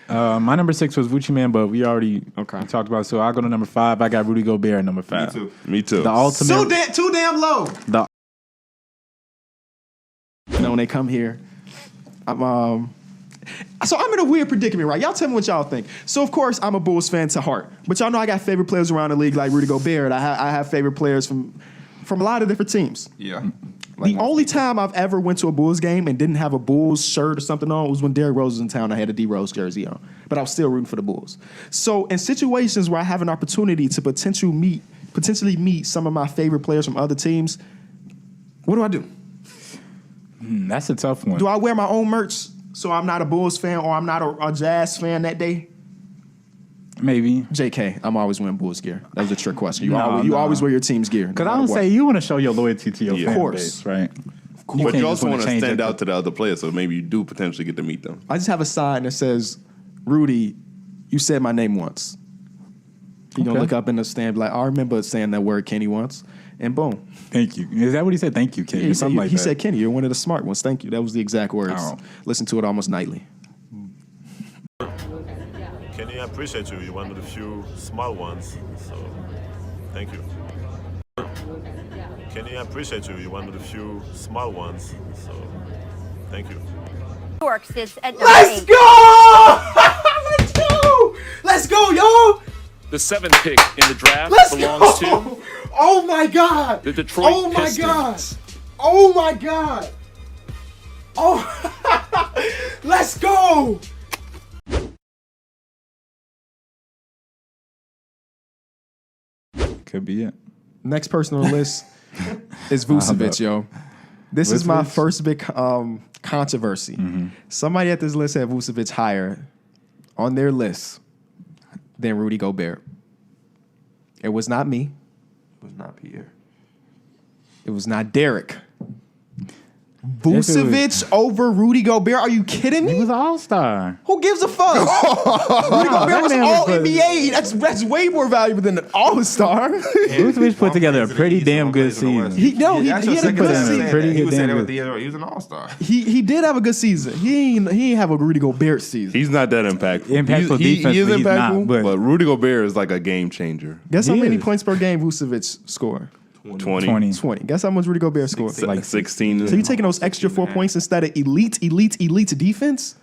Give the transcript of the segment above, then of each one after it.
My number 6 was Gucci Man, but we already talked about it. So I'll go to number 5. I got Rudy Gobert at number 5. Me too. The ultimate. Too damn low. When they come here, so I'm in a weird predicament, right? Y'all tell me what y'all think. So, of course, I'm a Bulls fan to heart. But y'all know I got favorite players around the league like Rudy Gobert. I have favorite players from a lot of different teams. Yeah. The only time I've ever went to a Bulls game and didn't have a Bulls shirt or something on was when Derrick Rose was in town. I had a D Rose jersey on. But I was still rooting for the Bulls. So, in situations where I have an opportunity to potentially meet some of my favorite players from other teams, what do I do? That's a tough one. Do I wear my own merch so I'm not a Bulls fan or I'm not a Jazz fan that day? Maybe. JK, I'm always wearing Bulls gear. That was a trick question. You No. always wear your team's gear. Because I don't say you want to show your loyalty to your fan course. base, right? But you also want to stand out to the other players, so maybe you do potentially get to meet them. I just have a sign that says, Rudy, you said my name once. You're going to look up in the stand and be like, I remember saying that word Kenny once. And boom. Thank you. Is that what he said? Thank you, Kenny. Yeah, he said, Kenny, you're one of the smart ones. Thank you. That was the exact words. Oh. Listen to it almost nightly. Kenny, I appreciate you. You're one of the few small ones, so thank you. Kenny, I appreciate you. You're one of the few small ones, so thank you. York sits at number Let's 8. go! Let's go! Let's go, yo! The 7th pick in the draft belongs to Oh my God! the Detroit Pistons. God! Oh my God! Oh, let's go! Could be it. Next person on the list is Vucevic, yo. This is my first big controversy. Mm-hmm. Somebody at this list had Vucevic higher on their list than Rudy Gobert. It was not me. It was not Pierre. It was not Derek. Vucevic over Rudy Gobert? Are you kidding me? He was an all-star. Who gives a fuck? Rudy Gobert was all NBA. That's way more valuable than an all-star. Vucevic put together a pretty damn good season. He had a good season. He was an all-star. He did have a good season. He ain't have a Rudy Gobert season. He's not that impactful. Impactful He defense, is but he's impactful, not, but Rudy Gobert is like a game changer. Guess how He many is. points per game Vucevic scored? 20. 20. Guess how much Rudy Gobert scored? Like 16. So you taking those extra 4 points instead of elite defense?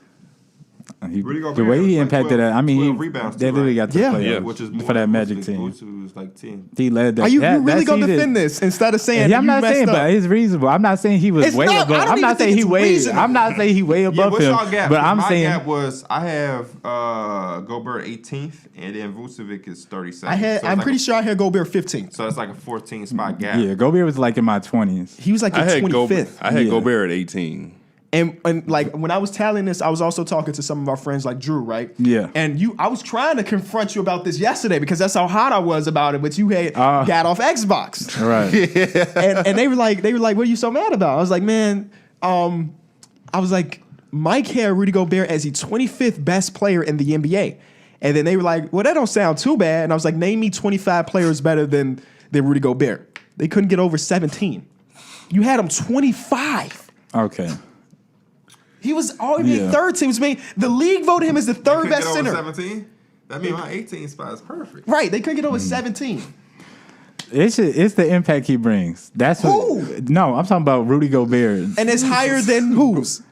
The way he impacted that, I mean, they literally got to play which is more for that Magic Vucevic. team. Vucevic was like 10. He led that. Are you that really going to season. defend this instead of saying Yeah, I'm you not messed saying, up? but it's reasonable. I'm not saying he was It's way not- above. I don't I'm not even saying think he it's way. reasonable. I'm not saying he way above what's him. y'all gap? But I'm my saying gap was I have Gobert 18th, and then Vucevic is 32nd. I'm pretty sure I had Gobert 15th. So it's like a 14 spot gap. yeah, Gobert was like in my 20s. He was like I the had 25th. Gobert at 18. And like when I was tallying this, I was also talking to some of our friends like Drew, right? Yeah. And I was trying to confront you about this yesterday because that's how hot I was about it, but you had got off Xbox. Right. and they were like, what are you so mad about? I was like, man, I was like, Mike had Rudy Gobert as the 25th best player in the NBA. And then they were like, well, that don't sound too bad. And I was like, name me 25 players better than Rudy Gobert. They couldn't get over 17. You had him 25. Okay. He was all NBA third team. The league voted him as the third best get center. over 17? That means my 18 spot is perfect. Right, they couldn't get over 17. It's the impact he brings. That's Who? No, I'm talking about Rudy Gobert. And it's higher than whose?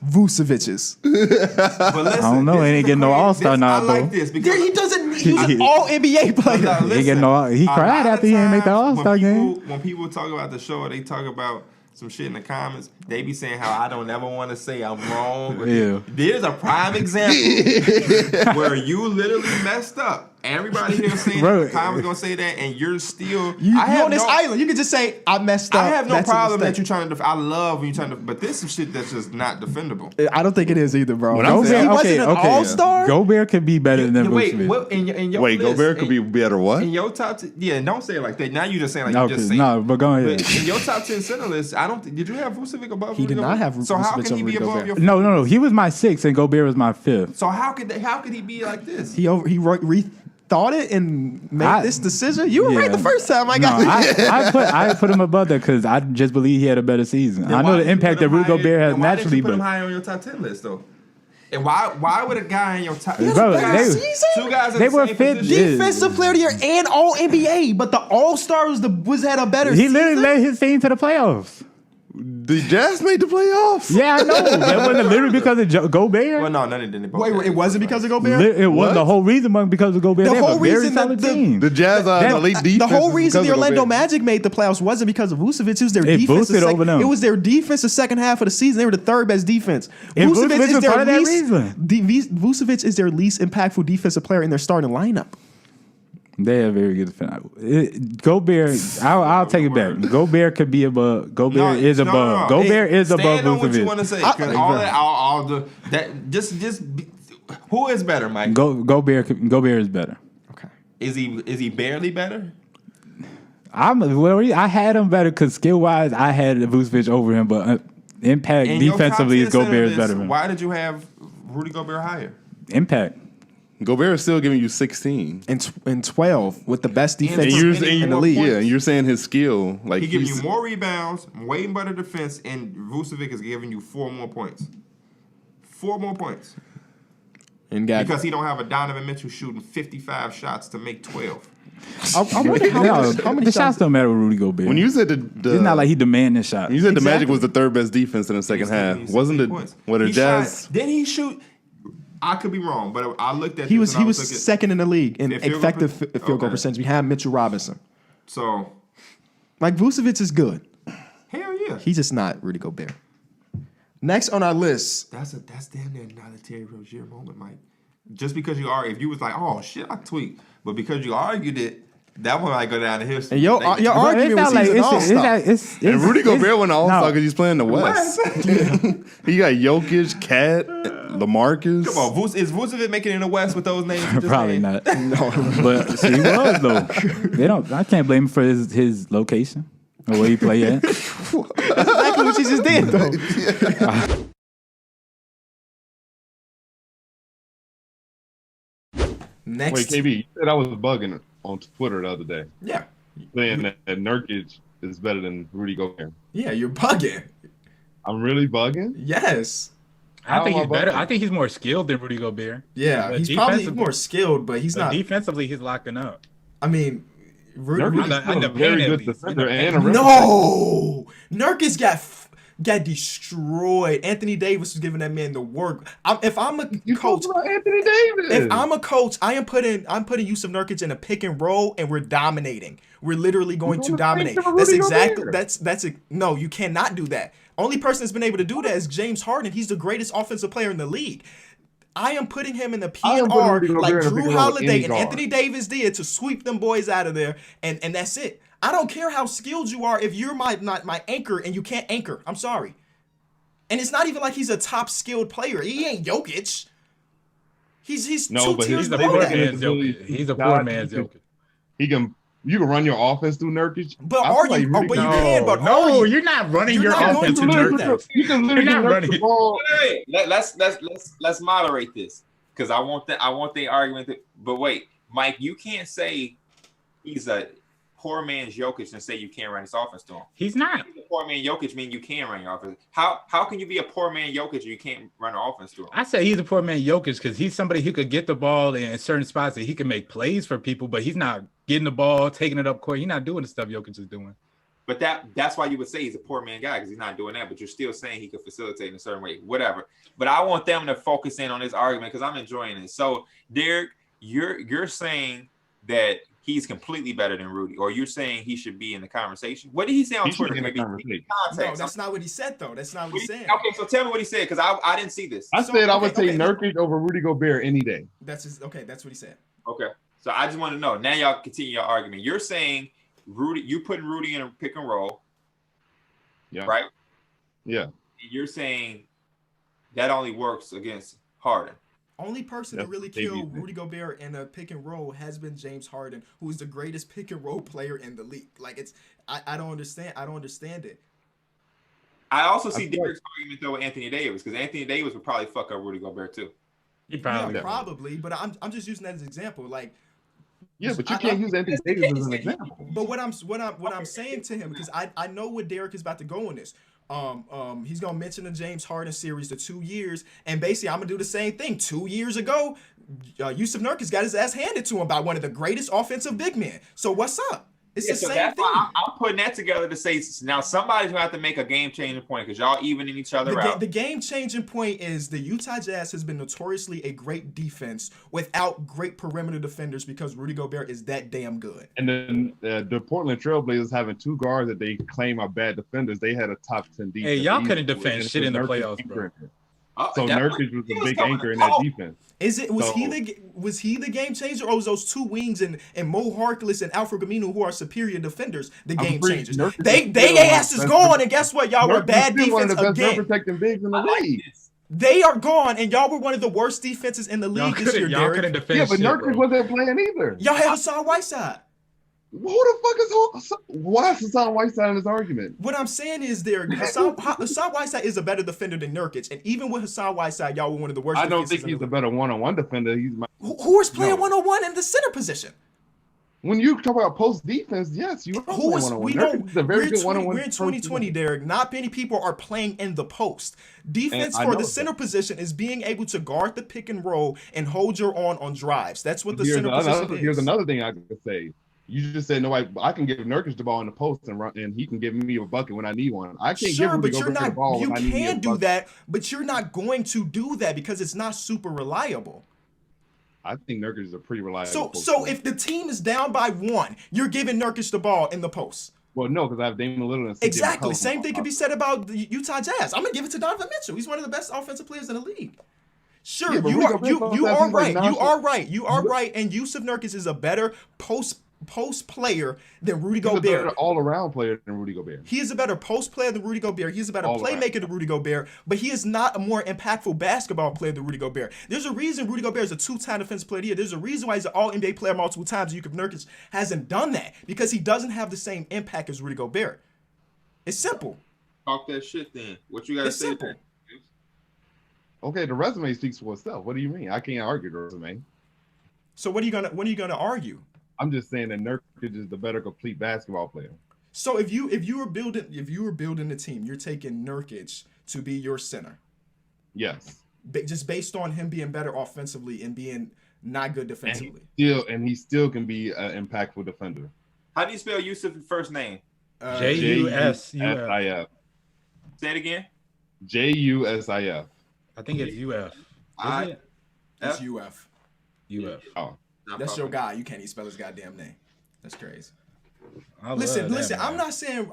Vucevic's. But listen, I don't know. He ain't getting no All-Star nod, I like though. this because He doesn't. He's an all NBA player. He cried after he didn't make the All-Star game. When people talk about the show, they talk about some shit in the comments. They be saying how I don't ever want to say I'm wrong. Yeah. There's a prime example where you literally messed up. Everybody here saying Bro, the comments gonna say that, and you're still. You're on this island. You can just say, I messed up. I have no That's a problem that mistake. you're trying to. I love when you're trying to. But this is some shit that's just not defendable. I don't think it is either, bro. When I'm saying- He wasn't an all-star? Gobert could be better than Wait, Vucevic. what, in your Wait, list, Gobert could be better what? in your top. Don't say it like that. Now you just saying like you Okay, just saying. no, but go ahead. But in your top 10 center list, I don't. Did you have Vucevic above? He Rudy did not Gobert? have So how Vucevic can he over be Rudy above Gobert. your? No. He was my 6th and Gobert was my 5th. So how could he be like this? He rethought it and made this decision? You were right the first time I got I put him above that because I just believe he had a better season. Then I why know did the you impact put that him Rudy higher- Gobert has then why did naturally, you put him but higher on your top 10 list though? And why would a guy in your top Bro, two guys in they the were same fit- position? Defensive player of the year and all NBA, but the All Star had a better He season. literally led his team to the playoffs. The Jazz made the playoffs. Yeah, I know. That wasn't literally because of Gobert. Well, no, they didn't. Wait, it wasn't because of Gobert? It was What? the whole reason wasn't because of Gobert. The They have whole a very reason that solid the- team. The Jazz are an elite defense. The whole is reason because the of Orlando Gobert. Magic made the playoffs wasn't because of Vucevic. It was their It defense. boosted over them. It was their defense the second half of the season. They were the third best defense. And Vucevic is was their part of that least. reason. Vucevic is their least impactful defensive player in their starting lineup. They have very good defense. Gobert, I'll take it back. Gobert could be above. Gobert is above. Gobert is above Stand on what you want to Vucevic. say. 'Cause all that who is better, Mike? Gobert is better. Okay. Is he barely better? I had him better because skill wise, I had Vucevic over him, but impact In your top defensively, 10 is Gobert center is better list, than him. Why did you have Rudy Gobert higher? Impact. Gobert is still giving you 16. And 12 with the best defense you're- in the league. Yeah, and you're saying his skill, like He giving he's you more rebounds, way better defense, and Vucevic is giving you 4 more points. 4 more points. And got Because he don't have a Donovan Mitchell shooting 55 shots to make 12. I wonder how many the shots don't matter with Rudy Gobert. when you said it's not like he demanding shots. you said the Magic Exactly. was the third best defense in the second He's giving half. you Wasn't 16 it? points. What the He Jazz? shot- Didn't he shoot? I could be wrong, but I looked at he this was and I he was looking- second in the league in In field goal effective per- field goal okay. percentage behind Mitchell Robinson. So Like Vucevic is good. hell yeah. He's just not Rudy Gobert. Next on our list, That's damn near not a Terry Rozier moment, Mike. Just because you are, if you was like, oh shit, I tweaked, but because you argued it, that one might go down the history. and your Bro, argument was he's an all-star. And Rudy Gobert went all star no. because he's playing the West. He got Jokic, Cat, LaMarcus. Come on, is Vucevic making it in the West with those names? you just Probably named? not. But see, he was though. They don't. I can't blame him for his location or where he play at. That's exactly what you just did, though. Next, Wait, KB, you said I was bugging on Twitter the other day, Yeah. saying that Nurkic is better than Rudy Gobert. yeah, you're bugging. I'm really bugging? Yes. I think How he's am I better. bugging? I think he's more skilled than Rudy Gobert. Yeah, But he's probably defensive- more skilled, but he's But not. defensively, he's locking up. I mean, Rudy. Nurkic On the- is still on the a very paint, good at least. defender In the and a paint. rim No, Nurkic got destroyed. Anthony Davis was giving that man the work. If I'm a You coach, talking about Anthony Davis? if I'm a coach, I'm putting Yusuf Nurkic in a pick and roll, and we're dominating. We're literally going to wanna dominate. take the That's Rudy exactly Gobert. no. You cannot do that. Only person that's been able to do that is James Harden. He's the greatest offensive player in the league. I am putting him in the I am putting PNR Rudy Gobert like in a pick Drew and roll with Holiday any and guard. Anthony Davis did to sweep them boys out of there, and that's it. I don't care how skilled you are if you're my anchor and you can't anchor. I'm sorry. And it's not even like he's a top skilled player. He ain't Jokic. He's No, two but tiers He's a They poor below that. working man's his ability Jokic. He's a to poor dodge man's people. Jokic. You can run your offense through Nurkic. But I feel are like you? Rudy But you Gobert- can. But No, are you? you're not running You're your not going offense to to do Nurkic. that. You can literally You're not Nurkic running. the ball. Hey, let's moderate this because I want the argument. But wait, Mike, you can't say he's a poor man's Jokic and say you can't run his offense to him. He's not. A poor man Jokic mean you can run your offense. How can you be a poor man Jokic and you can't run an offense to him? I say he's a poor man Jokic because he's somebody who could get the ball in certain spots that he can make plays for people, but he's not getting the ball, taking it up court. He's not doing the stuff Jokic is doing. But that's why you would say he's a poor man guy because he's not doing that. But you're still saying he could facilitate in a certain way, whatever. But I want them to focus in on this argument because I'm enjoying it. So, Derek, you're saying that he's completely better than Rudy, or you're saying he should be in the conversation? What did he say on He should Twitter? be in the Maybe conversation. No, context. that's not what he said though. That's not what he said. Okay, so tell me what he said because I didn't see this. I said I would okay, take Nurkic over Rudy Gobert any day. That's okay. That's what he said. Okay, so I just want to know. Now y'all continue your argument. You're saying Rudy, you putting Rudy in a pick and roll, Yeah. right? Yeah. And you're saying that only works against Harden. Only person to That's really what they kill do. Rudy Gobert in a pick and roll has been James Harden, who is the greatest pick and roll player in the league. Like I don't understand. I don't understand it. I also see I feel Derek's argument though with Anthony Davis because Anthony Davis would probably fuck up Rudy Gobert too. He probably. Yeah, probably. But I'm just using that as an example. Like Yeah, but you can't use Anthony Davis as an example. But what I'm saying to him, because I know what Derek is about to go on this. He's gonna mention the James Harden series, the 2 years, and basically I'm gonna do the same thing. 2 years ago, Yusuf Nurkic got his ass handed to him by one of the greatest offensive big men. So what's up? It's the same thing. I'm putting that together to say now somebody's gonna have to make a game changing point because y'all evening each other out. The game changing point is the Utah Jazz has been notoriously a great defense without great perimeter defenders because Rudy Gobert is that damn good. And then the Portland Trailblazers having 2 guards that they claim are bad defenders. They had a top 10 defense. Hey, y'all couldn't defend shit in the playoffs, bro. So Nurkic was a big anchor in that defense. Was he the game changer, or was those 2 wings and Mo Harkless and Alfred Gamino, who are superior defenders, the game changers? They ass is gone, and guess what? Y'all were bad defense one of the best again. protecting bigs in the league. They are gone, and y'all were one of the worst defenses in the league this year, Y'all Derek. couldn't defend Yeah, but shit, Nurkic bro. wasn't playing either. Y'all had Hassan Whiteside. Who the fuck is why is Hassan Whiteside in this argument? What I'm saying is Hassan Whiteside is a better defender than Nurkic, and even with Hassan Whiteside, y'all were one of the worst. I don't think he's a better one-on-one defender. Who is playing one-on-one in the center position? When you talk about post defense, yes, you are playing one-on-one. Nurkic is a very good one-on-one. We're in 2020, Derek. Not many people are playing in the post. Defense for the center position is being able to guard the pick and roll and hold your own on drives. That's what the center position is. Here's another thing I could say. You just said I can give Nurkic the ball in the post and he can give me a bucket when I need one. I can't give Rudy Gobert the ball when I need a bucket. You can do that, but you're not going to do that because it's not super reliable. I think Nurkic is a pretty reliable. So if the team is down by 1, you're giving Nurkic the ball in the post. Well, no, because I have Damian Lillard and exactly. Same thing could be said about the Utah Jazz. I'm gonna give it to Donovan Mitchell. He's one of the best offensive players in the league. Sure, you are right. You are right. And Yusuf Nurkic is a better post player than Rudy Gobert. He's a better all-around player than Rudy Gobert. He is a better post player than Rudy Gobert. He's a better playmaker than Rudy Gobert, but he is not a more impactful basketball player than Rudy Gobert. There's a reason Rudy Gobert is a 2-time defensive player of the year. There's a reason why he's an all-NBA player multiple times. Yusuf Nurkic hasn't done that because he doesn't have the same impact as Rudy Gobert. It's simple. Talk that shit then. What you got to say? Simple. Okay, the resume speaks for itself. What do you mean? I can't argue the resume. So when are you gonna argue? I'm just saying that Nurkic is the better complete basketball player. So if you were building the team, you're taking Nurkic to be your center. Yes. Just based on him being better offensively and being not good defensively. And he still can be an impactful defender. How do you spell Yusuf's first name? Jusif. Say it again. Jusif. I think it's UF. It's UF. UF. Oh. That's your guy. You can't even spell his goddamn name. That's crazy. Listen. I'm not saying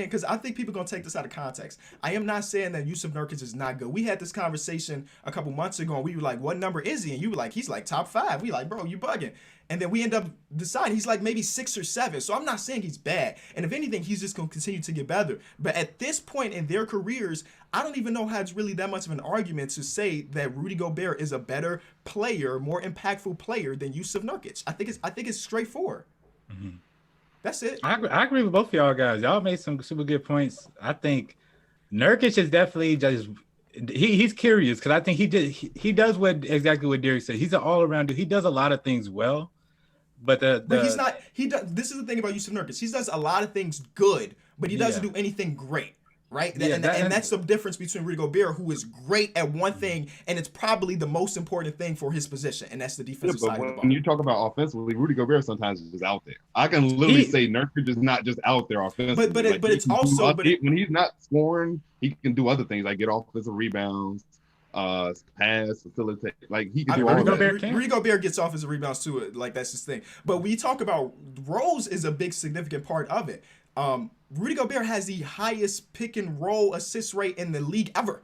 because I think people are gonna take this out of context. I am not saying that Yusuf Nurkic is not good. We had this conversation a couple months ago, and we were like, "What number is he?" And you were like, "He's like top 5." We like, "Bro, you bugging." And then we end up deciding he's like maybe 6 or 7. So I'm not saying he's bad. And if anything, he's just gonna continue to get better. But at this point in their careers, I don't even know how it's really that much of an argument to say that Rudy Gobert is a better player, more impactful player than Yusuf Nurkic. I think it's straightforward. Mm-hmm. That's it. I agree with both of y'all guys. Y'all made some super good points. I think Nurkic is definitely just he's curious because I think he does exactly what Derek said. He's an all around dude. He does a lot of things well, but he's not. He does. This is the thing about Yusuf Nurkic. He does a lot of things good, but he doesn't do anything great. Right? And that's the difference between Rudy Gobert, who is great at one thing, and it's probably the most important thing for his position, and that's the defensive side of the ball. When you talk about offensively, Rudy Gobert sometimes is out there. I can literally say Nurkic is not just out there offensively. But it's also when he's not scoring, he can do other things like get offensive rebounds, pass, facilitate. Like he can do all that. Rudy Gobert gets offensive rebounds too. Like that's his thing. But we talk about roles is a big significant part of it. Rudy Gobert has the highest pick and roll assist rate in the league ever.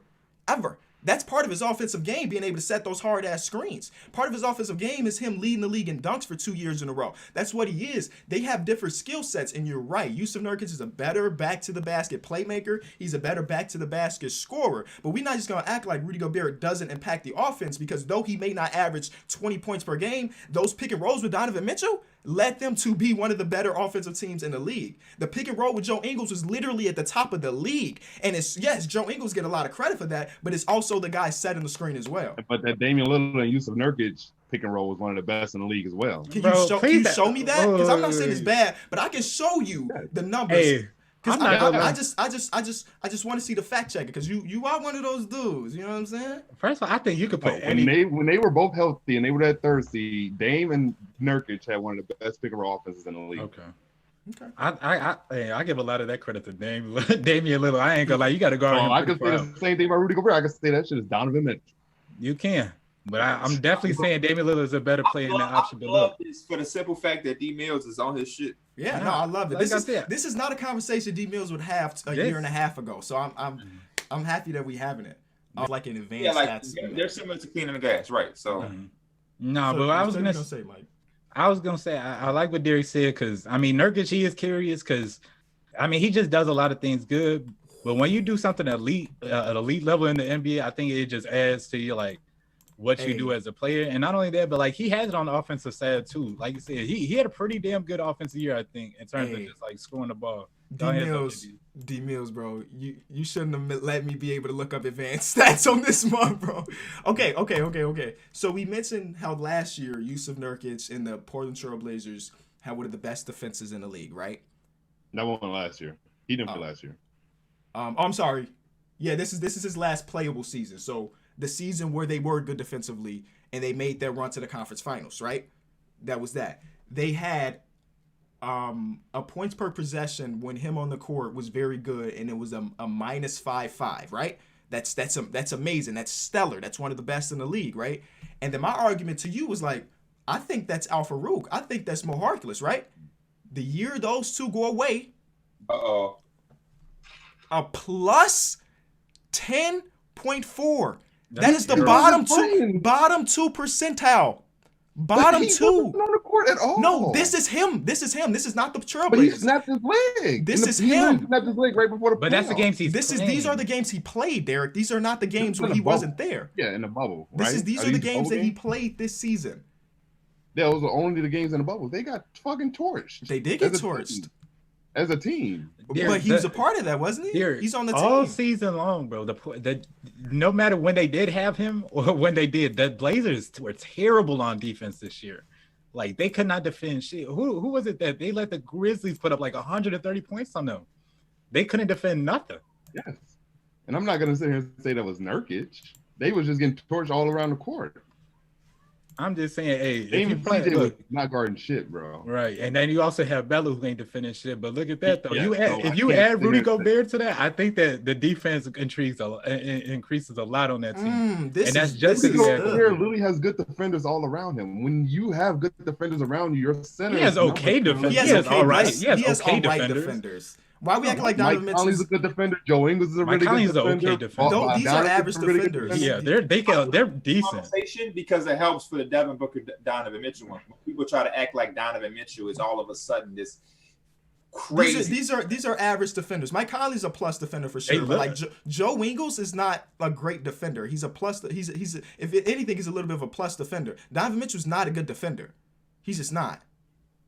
That's part of his offensive game, being able to set those hard ass screens. Part of his offensive game is him leading the league in dunks for 2 years in a row. That's what he is. They have different skill sets, and you're right. Yusuf Nurkic is a better back to the basket playmaker. He's a better back to the basket scorer. But we're not just gonna act like Rudy Gobert doesn't impact the offense because though he may not average 20 points per game, those pick and rolls with Donovan Mitchell, led them to be one of the better offensive teams in the league. The pick and roll with Joe Ingles was literally at the top of the league. And it's, yes, Joe Ingles get a lot of credit for that, but it's also the guy setting the screen as well. But that Damian Lillard and Yusuf Nurkic pick and roll was one of the best in the league as well. Can you show me that? Because I'm not saying it's bad, but I can show you the numbers. Hey, Because I just want to see the fact checker because you are one of those dudes. You know what I'm saying? First of all, I think you could put when they were both healthy and they were that third seed, Dame and Nurkic had one of the best pick and roll offenses in the league. Okay. I give a lot of that credit to Damian Lillard. I ain't gonna lie, you got to go. I can say the same thing about Rudy Gobert. I can say that shit is Donovan Mitchell. You can. But I'm definitely saying Damian Lillard is a better player in that option. But look, for the simple fact that D Mills is on his shit. Yeah, no, I love it. This is not a conversation D Mills would have a year and a half ago. So I'm happy that we having it. Like in advance. They're similar to Keenan and Gas, right? So no, but I was gonna say, Mike. I was gonna say I like what Derek said because I mean Nurkic, he is curious because I mean he just does a lot of things good. But when you do something at elite level in the NBA, I think it just adds to your what you do as a player. And not only that, but he has it on the offensive side too. Like you said, he had a pretty damn good offensive year, I think, in terms of just scoring the ball. D Mills, bro. You shouldn't have let me be able to look up advanced stats on this month, bro. Okay. So we mentioned how last year Yusuf Nurkic and the Portland Trail Blazers had one of the best defenses in the league, right? That one last year. He didn't play last year. I'm sorry. Yeah, this is his last playable season. So the season where they were good defensively and they made their run to the conference finals, right? That was that. They had a points per possession when him on the court was very good, and it was a -5.5, right? That's amazing. That's stellar. That's one of the best in the league, right? And then my argument to you was I think that's Al Farouk. I think that's Mo Harkless, right? The year those two go away, a plus 10.4. That is the bottom two percentile. Bottom two. On the court at all. No, this is him. This is not the Trailblazers. But he snapped his leg. This is him. He snapped his leg right before the. But that's the games he's playing. These are the games he played, Derek. These are not the games where he wasn't there. Yeah, in the bubble. Right? These are the games that he played this season. Yeah, those are only the games in the bubble. They got fucking torched. They did get torched. As a team. But he was a part of that, wasn't he? He's on the team. All season long, bro. No matter when they did have him or when they did, the Blazers were terrible on defense this year. They could not defend shit. Who was it that they let the Grizzlies put up 130 points on them? They couldn't defend nothing. Yes. And I'm not going to sit here and say that was Nurkic. They was just getting torched all around the court. I'm just saying, hey, if you play, look, not guarding shit, bro. Right, and then you also have Bello who ain't defending shit. But look at that though. If you add Rudy Gobert to that, I think that the defense increases a lot on that team. That's just Lily has good defenders all around him. When you have good defenders around you, your center. He has okay defenders. He has all right defenders. Why we act like Donovan Mitchell is a good defender? Joe Ingles is a really good defender. Okay defender. These are average defenders. Yeah, they're decent. Because it helps for the Devin Booker Donovan Mitchell one. When people try to act like Donovan Mitchell is all of a sudden this crazy. These are average defenders. Mike Conley's a plus defender for sure. But Joe Ingles is not a great defender. He's a plus. He's if anything, he's a little bit of a plus defender. Donovan Mitchell's not a good defender. He's just not.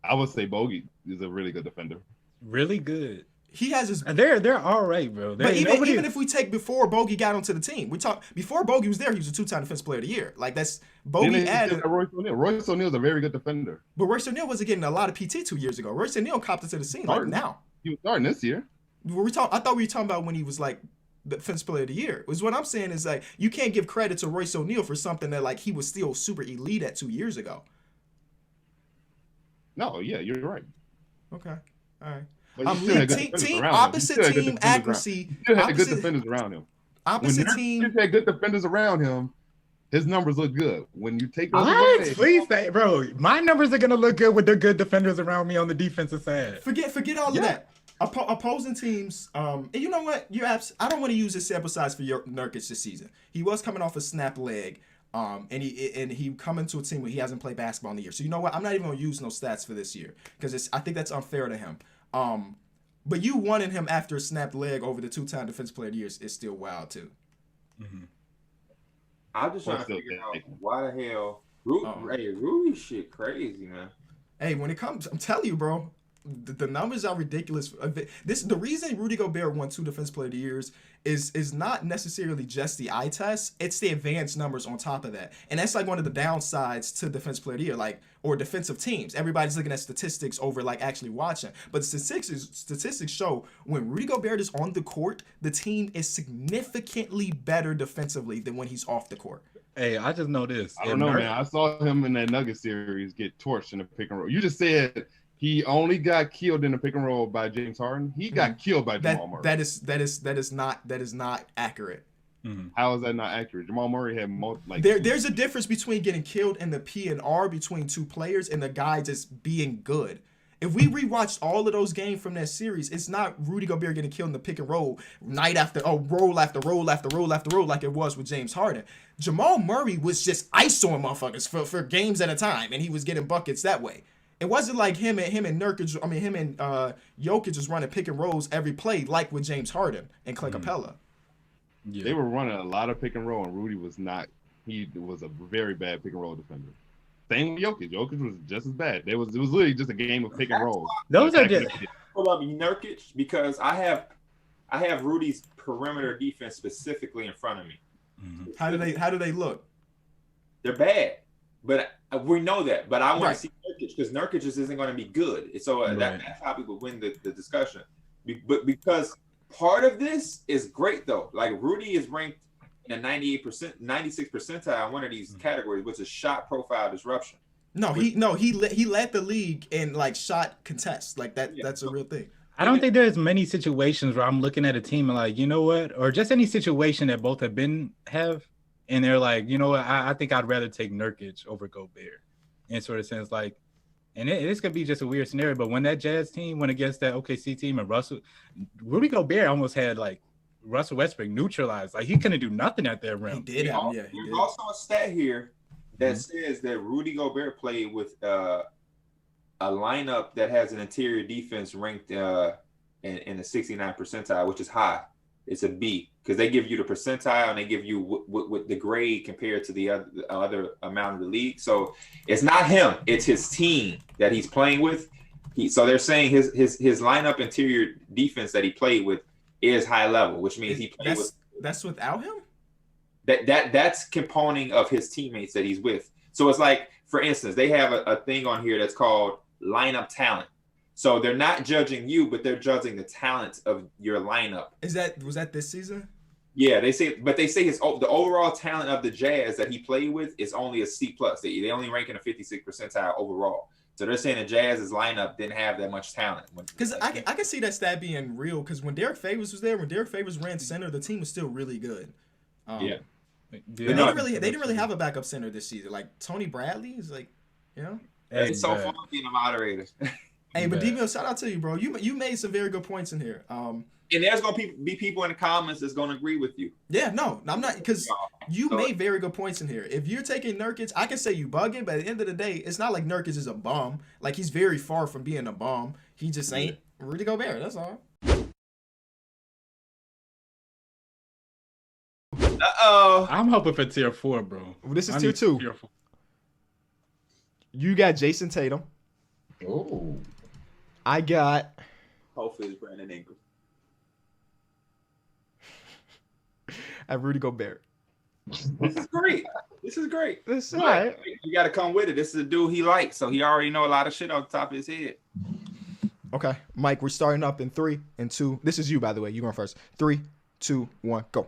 I would say Bogey is a really good defender. Really good. He has his. They're all right, bro. But even if we take before Bogey got onto the team, we talk before Bogey was there. He was a 2-time Defensive Player of the Year. That's Bogey added. Royce O'Neal. Royce O'Neal is a very good defender. But Royce O'Neal wasn't getting a lot of PT 2 years ago. Royce O'Neal copped into the scene now. He was starting this year. I thought we were talking about when he was the Defensive Player of the Year. Is what I'm saying is you can't give credit to Royce O'Neal for something that he was still super elite at 2 years ago. No, yeah, you're right. Okay, all right. Opposite team accuracy. He still had good defenders around him. Opposite team. He had good defenders around him. His numbers look good. When you take those away, please say, bro, my numbers are gonna look good with the good defenders around me on the defensive side. Forget all of that. Opposing teams. And you know what? I don't want to use this sample size for Nurkic this season. He was coming off a snap leg. And he come into a team where he hasn't played basketball in the year. So you know what? I'm not even gonna use no stats for this year because I think that's unfair to him. But you wanting him after a snapped leg over the 2-time Defensive Player of the Year is still wild too. Mm-hmm. I'm just trying to figure out why the hell Rudy shit crazy, man. Hey, when it comes, I'm telling you, bro, the numbers are ridiculous. The reason Rudy Gobert won 2 Defensive Player of the Years is not necessarily just the eye test; it's the advanced numbers on top of that, and that's like one of the downsides to Defensive Player of the Year, like or defensive teams. Everybody's looking at statistics over like actually watching, but statistics show when Rudy Gobert is on the court, the team is significantly better defensively than when he's off the court. Hey, I just know this. I don't know, man. I saw him in that Nuggets series get torched in the pick and roll. You just said he only got killed in the pick and roll by James Harden. He got killed by Jamal Murray. That is not accurate. Mm-hmm. How is that not accurate? Jamal Murray had there's a difference between getting killed in the P&R between two players and the guy just being good. If we rewatched all of those games from that series, it's not Rudy Gobert getting killed in the pick and roll roll after roll after roll after roll like it was with James Harden. Jamal Murray was just isoing motherfuckers for games at a time, and he was getting buckets that way. It wasn't like him and Nurkic. I mean, him and Jokic just running pick and rolls every play like with James Harden and Clint Capella. Yeah. They were running a lot of pick and roll, and Rudy was not. He was a very bad pick and roll defender. Same with Jokic. Jokic was just as bad. It was literally just a game of pick and roll. Those are just pull up Nurkic because I have Rudy's perimeter defense specifically in front of me. Mm-hmm. How do they look? They're bad, but we know that. But I want to see Nurkic because Nurkic just isn't going to be good. So that's how people win the discussion. But because part of this is great though. Like Rudy is ranked in a 96th percentile in one of these categories, which is shot profile disruption. He led the league in like shot contests. Like that. Yeah. That's a real thing. I don't think there's many situations where I'm looking at a team and like, you know what, or just any situation that both have, and they're like, you know what, I think I'd rather take Nurkic over Gobert, in sort of sense like, and this could be just a weird scenario, but when that Jazz team went against that OKC team and Rudy Gobert almost had like Russell Westbrook neutralized. Like he couldn't do nothing at that rim. He did. There's also a stat here that says that Rudy Gobert played with a lineup that has an interior defense ranked in the 69 percentile, which is high. It's a B because they give you the percentile and they give you what the grade compared to the other amount of the league. So it's not him; it's his team that he's playing with. So they're saying his lineup interior defense that he played with is high level, which means he played with. That's without him. That's component of his teammates that he's with. So it's like, for instance, they have a thing on here that's called lineup talent. So they're not judging you, but they're judging the talent of your lineup. Was that this season? Yeah, they say the overall talent of the Jazz that he played with is only a C+. They only rank in a 56th percentile overall. So they're saying the Jazz's lineup didn't have that much talent. Because I can see that stat being real. Because when Derek Favors was there, when Derek Favors ran center, the team was still really good. Yeah. They didn't really have a backup center this season. Like Tony Bradley is like, you know. It's so fun being a moderator. Hey, but D-Mill, shout out to you, bro. You made some very good points in here. And there's gonna be people in the comments that's gonna agree with you. Yeah, no, I'm not, because you made very good points in here. If you're taking Nurkic, I can say you bugging, but at the end of the day, it's not like Nurkic is a bum. Like he's very far from being a bum. He just ain't Rudy Gobert. That's all. I'm hoping for tier 4, bro. Well, this is tier 2. Tier 4. You got Jason Tatum. Oh. I got. Hopefully it's Brandon Ingram. At Rudy Gobert. This is great. That's all right. You got to come with it. This is a dude he likes, so he already know a lot of shit on the top of his head. Okay, Mike, we're starting up in 3 and 2. This is you, by the way. You going first. 3, 2, 1, go.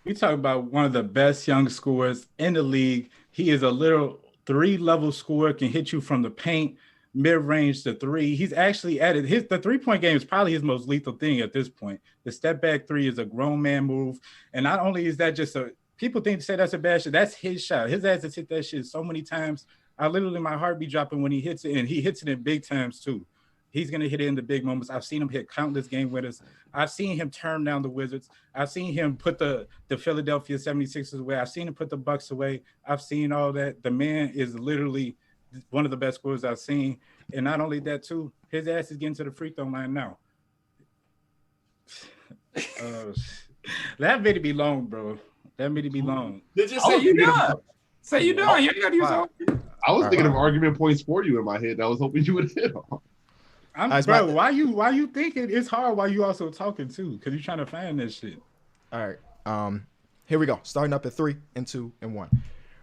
We talk about one of the best young scorers in the league. He is a little 3-level scorer, can hit you from the paint, mid-range to 3. He's actually added the 3-point game is probably his most lethal thing at this point. The step back 3 is a grown man move. And not only is that just people say that's a bad shot, that's his shot. His ass has hit that shit so many times. My heart be dropping when he hits it, and he hits it in big times too. He's going to hit it in the big moments. I've seen him hit countless game winners. I've seen him turn down the Wizards. I've seen him put the Philadelphia 76ers away. I've seen him put the Bucks away. I've seen all that. The man is literally one of the best scorers I've seen. And not only that, too, his ass is getting to the free throw line now. That made it be long, bro. That made it be long. Just say you done. Say you done. You ain't got to use all. I was thinking of argument points for you in my head. I was hoping you would hit on. Bro, why you thinking it's hard while you also talking too? Because you're trying to find this shit. All right. Here we go. Starting up at 3 and 2 and 1.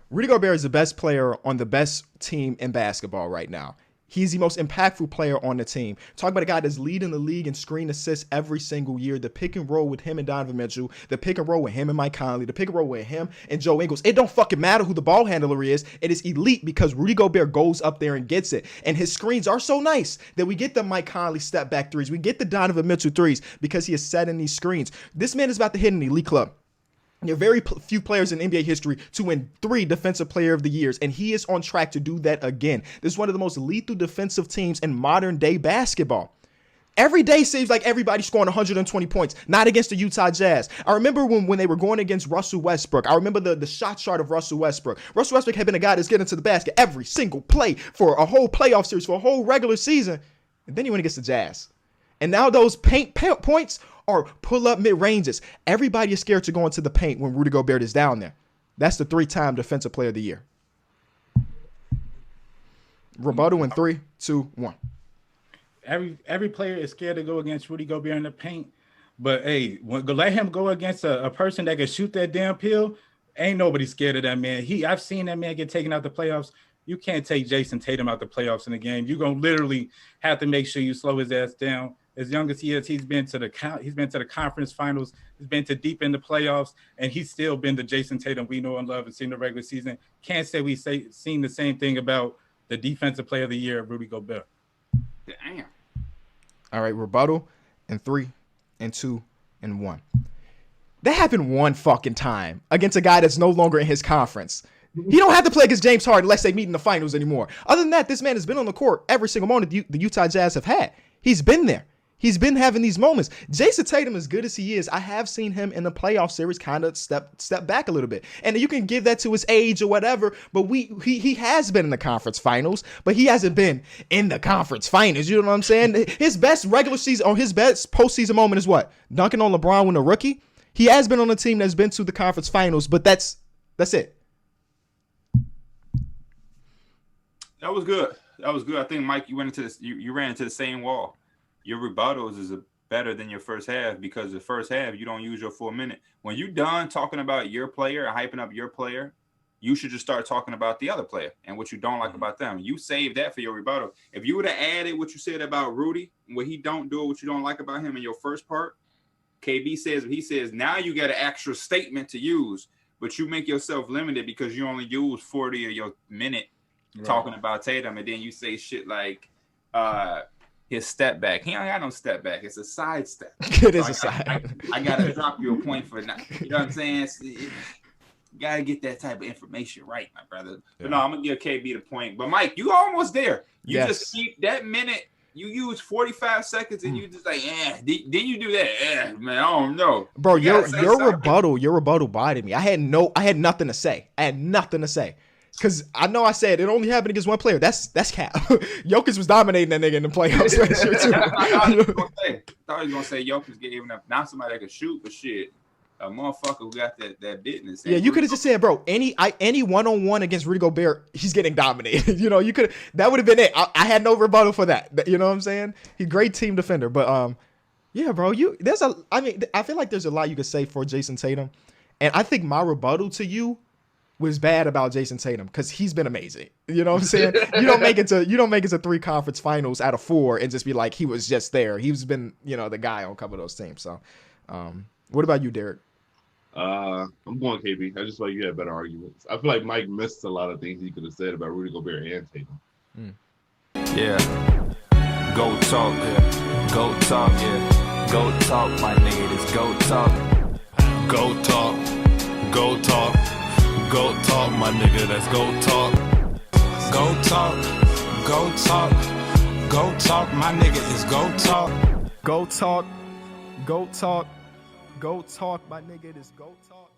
Rudy Gobert is the best player on the best team in basketball right now. He's the most impactful player on the team. Talk about a guy that's leading the league in screen assists every single year. The pick and roll with him and Donovan Mitchell. The pick and roll with him and Mike Conley. The pick and roll with him and Joe Ingles. It don't fucking matter who the ball handler is. It is elite because Rudy Gobert goes up there and gets it. And his screens are so nice that we get the Mike Conley step back threes. We get the Donovan Mitchell threes because he is setting these screens. This man is about to hit an elite club. There are very few players in NBA history to win 3 Defensive Player of the Years, and he is on track to do that again. This is one of the most lethal defensive teams in modern day basketball. Every day seems like everybody's scoring 120 points, not against the Utah Jazz. I remember when they were going against Russell Westbrook. I remember the shot chart of Russell Westbrook. Russell Westbrook had been a guy that's getting to the basket every single play for a whole playoff series, for a whole regular season. And then he went against the Jazz. And now those paint points are pull-up mid-ranges. Everybody is scared to go into the paint when Rudy Gobert is down there. That's the 3-time Defensive Player of the Year. Rebuttal in 3, 2, 1. Every player is scared to go against Rudy Gobert in the paint. But, hey, let him go against a person that can shoot that damn pill. Ain't nobody scared of that man. I've seen that man get taken out the playoffs. You can't take Jason Tatum out the playoffs in the game. You're going to literally have to make sure you slow his ass down. As young as he is, he's been to the conference finals. He's been to deep in the playoffs, and he's still been the Jason Tatum we know and love and seen the regular season. Can't say seen the same thing about the Defensive Player of the Year, Rudy Gobert. Damn. All right, rebuttal in 3 and 2 and 1. That happened one fucking time against a guy that's no longer in his conference. He don't have to play against James Harden unless they meet in the finals anymore. Other than that, this man has been on the court every single moment the Utah Jazz have had. He's been there. He's been having these moments. Jason Tatum, as good as he is, I have seen him in the playoff series kind of step back a little bit. And you can give that to his age or whatever, but he has been in the conference finals, but he hasn't been in the conference finals. You know what I'm saying? His best regular season or his best postseason moment is what? Dunking on LeBron when a rookie? He has been on a team that's been to the conference finals, but that's it. That was good. I think, Mike, you went into this. You ran into the same wall. Your rebuttals is better than your first half because the first half you don't use your full minute. When you're done talking about your player and hyping up your player, you should just start talking about the other player and what you don't like about them. You save that for your rebuttal. If you would have added what you said about Rudy, what he don't do, what you don't like about him in your first part, KB says what he says. Now you got an extra statement to use, but you make yourself limited because you only use 40 of your minute talking about Tatum, and then you say shit like his step back. He don't got no step back. It's a side step. It is a side. I gotta drop you a point for that. You know what I'm saying? You gotta get that type of information right, my brother. But no, I'm gonna give KB the point. But Mike, you almost there. You just keep that minute. You use 45 seconds and you just like, then you do that. Man, I don't know. Bro, your rebuttal bothered me. I had nothing to say. Because I know I said it only happened against one player. That's cap. Jokic was dominating that nigga in the playoffs last year too. I thought he was gonna say Jokic gave him not somebody that could shoot, but shit, a motherfucker who got that business. Yeah, you could have just said, bro, any one-on-one against Rudy Gobert, he's getting dominated. You know, you could that would have been it. I had no rebuttal for that. You know what I'm saying? He's a great team defender, but yeah, bro, I feel like there's a lot you could say for Jason Tatum, and I think my rebuttal to you was bad about Jason Tatum because he's been amazing. You know what I'm saying? You don't make it to 3 conference finals out of 4 and just be like he was just there. He's been, the guy on a couple of those teams. So, what about you, Derek? I'm going KB. I just feel like you had better arguments. I feel like Mike missed a lot of things he could have said about Rudy Gobert and Tatum. Yeah. Go talk. Yeah. Go talk. Yeah. Go talk, my nigga. It's go talk. Go talk. Go talk. Go talk, my nigga, that's go talk. Go talk, go talk, go talk, my nigga is go talk. Go talk, go talk, go talk, my nigga is go talk.